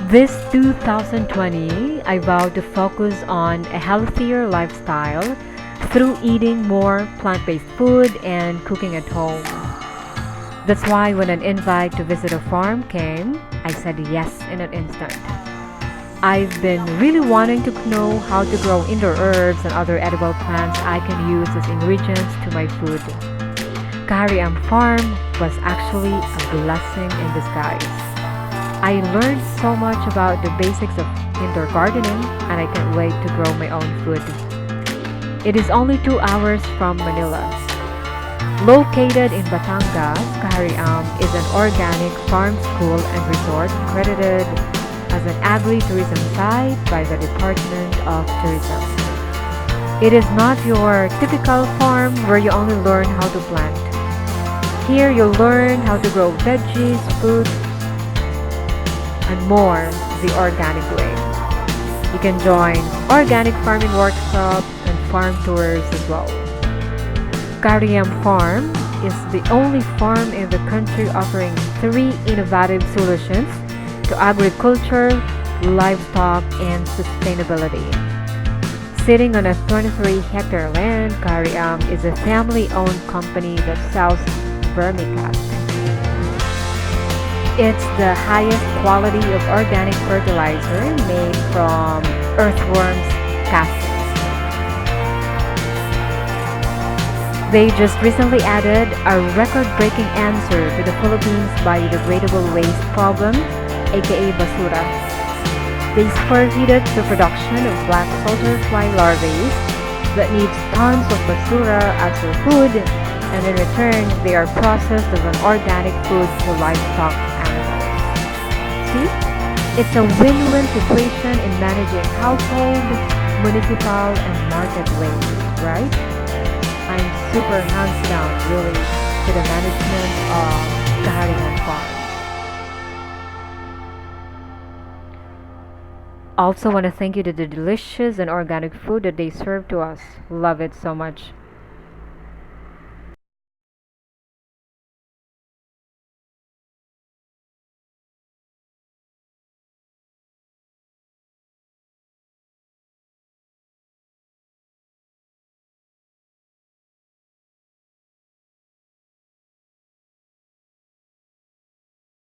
This 2020, I vow to focus on a healthier lifestyle through eating more plant based food and cooking at home. That's why when an invite to visit a farm came, I said yes in an instant. I've been really wanting to know how to grow indoor herbs and other edible plants I can use as ingredients to my food. Kahariam Farm was actually a blessing in disguise. I learned so much about the basics of indoor gardening and I can't wait to grow my own food. It is only 2 hours from Manila. Located in Batangas, Kahariam is an organic farm school and resort credited as an agri-tourism site by the Department of Tourism. It is not your typical farm where you only learn how to plant. Here you'll learn how to grow veggies, fruits, and more the organic way. You can join organic farming workshops and farm tours as well. Kahariam Farm is the only farm in the country offering three innovative solutions to agriculture, livestock, and sustainability. Sitting on a 23-hectare land, Kahariam is a family-owned company that sells Vermicast. It's the highest quality of organic fertilizer made from earthworms castings. They just recently added a record-breaking answer to the Philippines biodegradable waste problem, aka basura. They spearheaded the production of black soldier fly larvaes that needs tons of basura as their food, and in return, they are processed as an organic food to livestock animals. See? It's a win-win situation in managing household, municipal, and market waste, right? I'm super hands down, really, to the management of Kahariam Farm. Also want to thank you to the delicious and organic food that they serve to us. Love it so much.